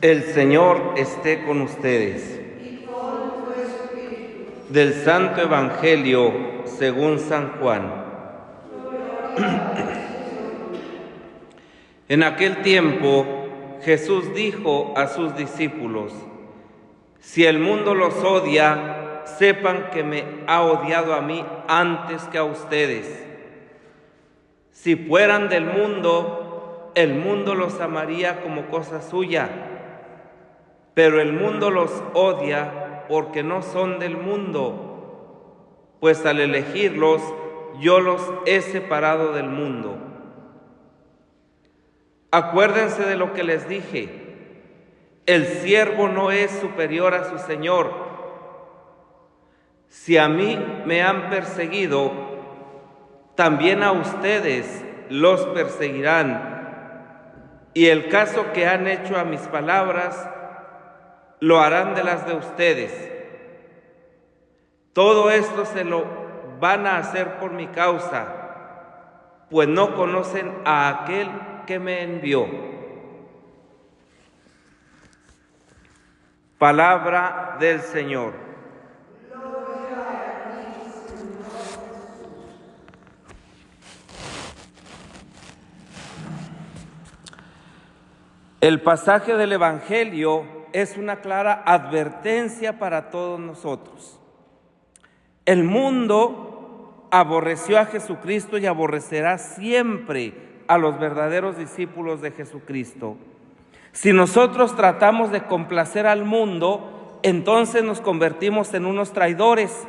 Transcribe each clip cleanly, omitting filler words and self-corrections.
El Señor esté con ustedes. Del Santo Evangelio según San Juan. En aquel tiempo Jesús dijo a sus discípulos: si el mundo los odia, sepan que me ha odiado a mí antes que a ustedes. Si fueran del mundo, el mundo los amaría como cosa suya, pero el mundo los odia porque no son del mundo, pues al elegirlos yo los he separado del mundo. Acuérdense de lo que les dije: el siervo no es superior a su señor. Si a mí me han perseguido, también a ustedes los perseguirán, y el caso que han hecho a mis palabras lo harán de las de ustedes. Todo esto se lo van a hacer por mi causa, pues no conocen a aquel que me envió. Palabra del Señor. El pasaje del Evangelio es una clara advertencia para todos nosotros. El mundo aborreció a Jesucristo y aborrecerá siempre a los verdaderos discípulos de Jesucristo. Si nosotros tratamos de complacer al mundo, entonces nos convertimos en unos traidores.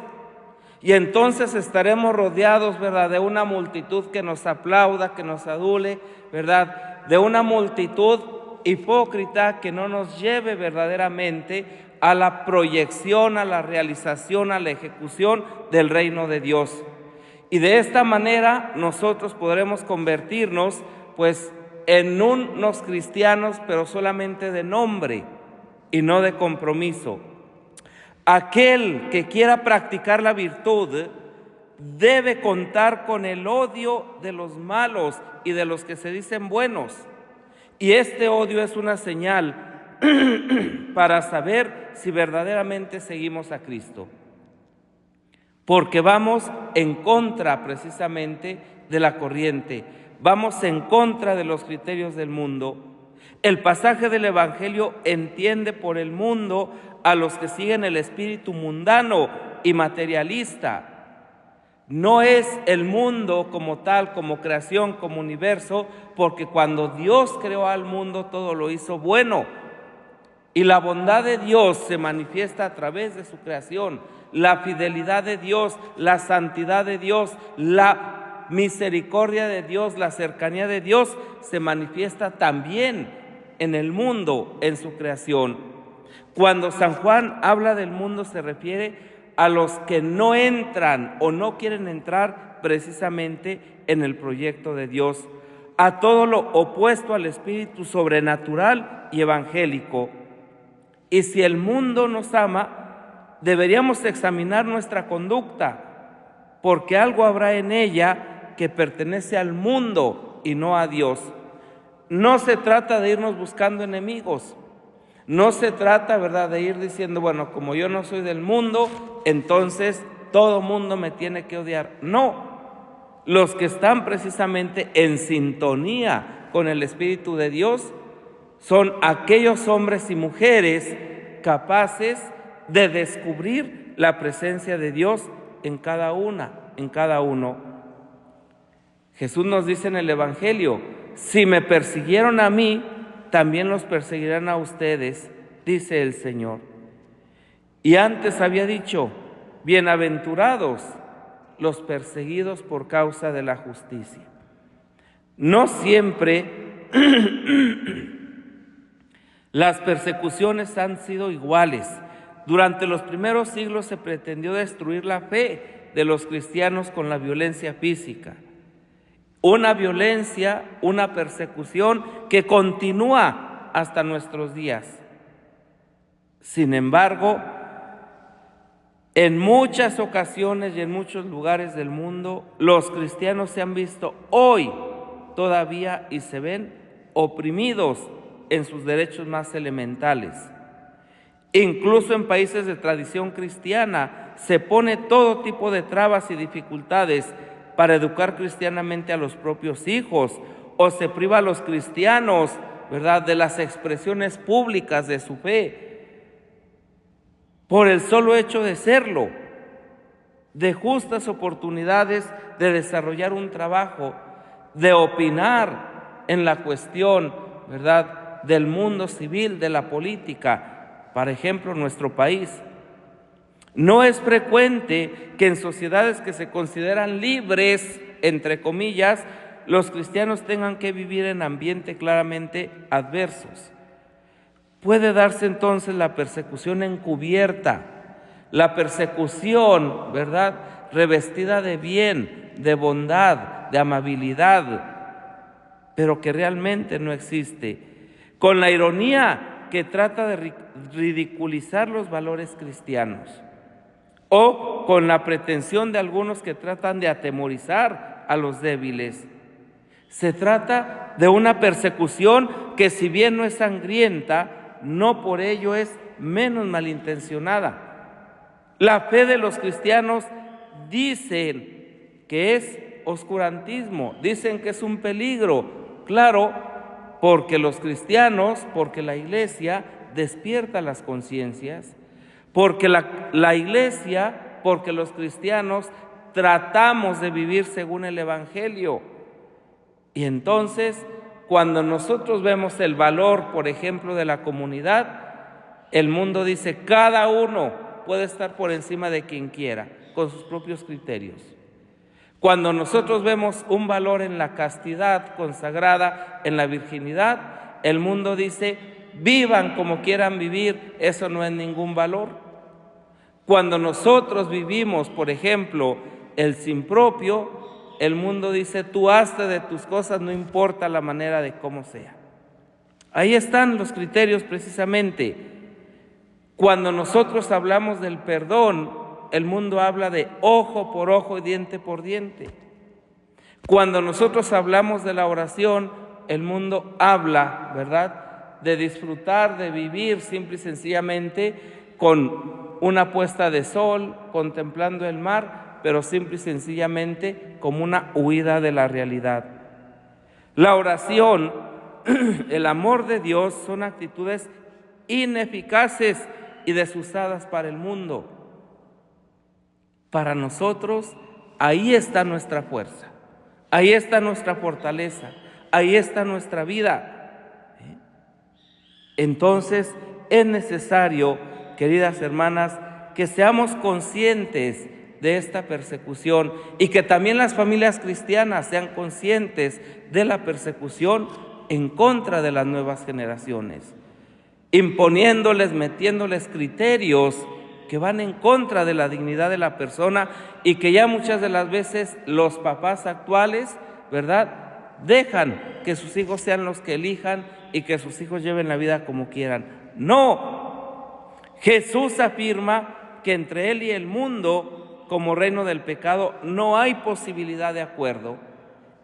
Y entonces estaremos rodeados, ¿verdad?, de una multitud que nos aplauda, que nos adule, ¿verdad?, de una multitud hipócrita que no nos lleve verdaderamente a la proyección, a la realización, a la ejecución del reino de Dios. Y de esta manera nosotros podremos convertirnos pues en unos cristianos, pero solamente de nombre y no de compromiso. Aquel que quiera practicar la virtud debe contar con el odio de los malos y de los que se dicen buenos. Y este odio es una señal para saber si verdaderamente seguimos a Cristo. Porque vamos en contra precisamente de la corriente, vamos en contra de los criterios del mundo. El pasaje del Evangelio entiende por el mundo a los que siguen el espíritu mundano y materialista. No es el mundo como tal, como creación, como universo, porque cuando Dios creó al mundo todo lo hizo bueno. Y la bondad de Dios se manifiesta a través de su creación. La fidelidad de Dios, la santidad de Dios, la misericordia de Dios, la cercanía de Dios se manifiesta también en el mundo, en su creación. Cuando San Juan habla del mundo se refiere a los que no entran o no quieren entrar precisamente en el proyecto de Dios, a todo lo opuesto al espíritu sobrenatural y evangélico. Y si el mundo nos ama, deberíamos examinar nuestra conducta, porque algo habrá en ella que pertenece al mundo y no a Dios. No se trata de irnos buscando enemigos. No se trata, ¿verdad?, de ir diciendo, bueno, como yo no soy del mundo, entonces todo mundo me tiene que odiar. No, los que están precisamente en sintonía con el Espíritu de Dios son aquellos hombres y mujeres capaces de descubrir la presencia de Dios en cada uno. Jesús nos dice en el Evangelio: si me persiguieron a mí, también los perseguirán a ustedes, dice el Señor. Y antes había dicho: bienaventurados los perseguidos por causa de la justicia. No siempre las persecuciones han sido iguales. Durante los primeros siglos se pretendió destruir la fe de los cristianos con la violencia física. Una violencia, una persecución que continúa hasta nuestros días. Sin embargo, en muchas ocasiones y en muchos lugares del mundo, los cristianos se han visto hoy todavía y se ven oprimidos en sus derechos más elementales. Incluso en países de tradición cristiana se pone todo tipo de trabas y dificultades para educar cristianamente a los propios hijos, o se priva a los cristianos, ¿verdad?, de las expresiones públicas de su fe, por el solo hecho de serlo, de justas oportunidades de desarrollar un trabajo, de opinar en la cuestión, ¿verdad?, del mundo civil, de la política, por ejemplo, en nuestro país. No es frecuente que en sociedades que se consideran libres, entre comillas, los cristianos tengan que vivir en ambientes claramente adversos. Puede darse entonces la persecución encubierta, la persecución, ¿verdad?, revestida de bien, de bondad, de amabilidad, pero que realmente no existe, con la ironía que trata de ridiculizar los valores cristianos, o con la pretensión de algunos que tratan de atemorizar a los débiles. Se trata de una persecución que, si bien no es sangrienta, no por ello es menos malintencionada. La fe de los cristianos dicen que es oscurantismo, dicen que es un peligro, claro, porque los cristianos, porque la Iglesia despierta las conciencias, porque la Iglesia, porque los cristianos tratamos de vivir según el Evangelio. Y entonces, cuando nosotros vemos el valor, por ejemplo, de la comunidad, el mundo dice, cada uno puede estar por encima de quien quiera, con sus propios criterios. Cuando nosotros vemos un valor en la castidad consagrada, en la virginidad, el mundo dice, vivan como quieran vivir, eso no es ningún valor. Cuando nosotros vivimos, por ejemplo, el sin propio, el mundo dice, tú hazte de tus cosas, no importa la manera de cómo sea. Ahí están los criterios precisamente. Cuando nosotros hablamos del perdón, el mundo habla de ojo por ojo y diente por diente. Cuando nosotros hablamos de la oración, el mundo habla, ¿verdad?, de disfrutar, de vivir simple y sencillamente con una puesta de sol, contemplando el mar, pero simple y sencillamente como una huida de la realidad. La oración, el amor de Dios, son actitudes ineficaces y desusadas para el mundo. Para nosotros, ahí está nuestra fuerza, ahí está nuestra fortaleza, ahí está nuestra vida. Entonces, es necesario, queridas hermanas, que seamos conscientes de esta persecución y que también las familias cristianas sean conscientes de la persecución en contra de las nuevas generaciones, imponiéndoles, metiéndoles criterios que van en contra de la dignidad de la persona y que ya muchas de las veces los papás actuales, ¿verdad?, dejan que sus hijos sean los que elijan y que sus hijos lleven la vida como quieran. No, Jesús afirma que entre Él y el mundo, como reino del pecado, no hay posibilidad de acuerdo.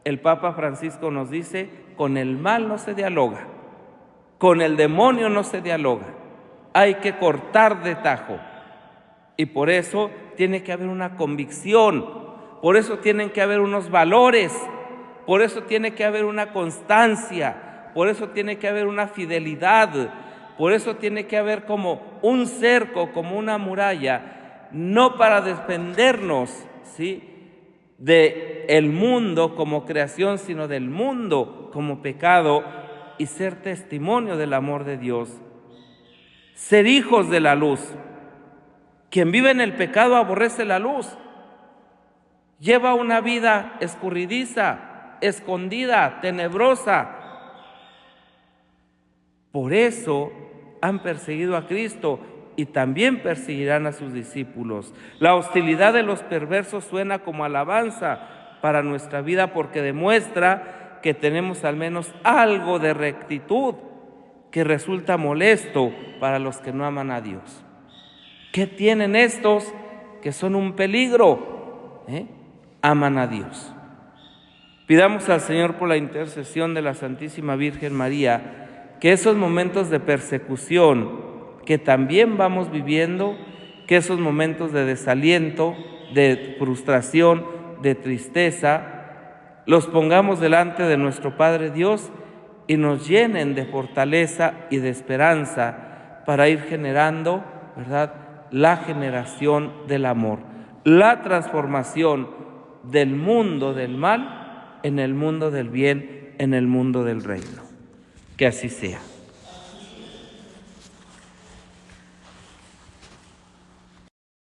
El Papa Francisco nos dice, con el mal no se dialoga, con el demonio no se dialoga, hay que cortar de tajo. Y por eso tiene que haber una convicción, por eso tienen que haber unos valores, por eso tiene que haber una constancia, por eso tiene que haber una fidelidad, por eso tiene que haber como un cerco, como una muralla, no para defendernos, ¿sí?, del mundo como creación, sino del mundo como pecado, y ser testimonio del amor de Dios. Ser hijos de la luz. Quien vive en el pecado aborrece la luz. Lleva una vida escurridiza, escondida, tenebrosa. Por eso han perseguido a Cristo y también perseguirán a sus discípulos. La hostilidad de los perversos suena como alabanza para nuestra vida porque demuestra que tenemos al menos algo de rectitud que resulta molesto para los que no aman a Dios. ¿Qué tienen estos que son un peligro? Aman a Dios. Pidamos al Señor por la intercesión de la Santísima Virgen María que esos momentos de persecución que también vamos viviendo, que esos momentos de desaliento, de frustración, de tristeza, los pongamos delante de nuestro Padre Dios y nos llenen de fortaleza y de esperanza para ir generando, ¿verdad?, la generación del amor, la transformación del mundo del mal en el mundo del bien, en el mundo del reino. Que así sea.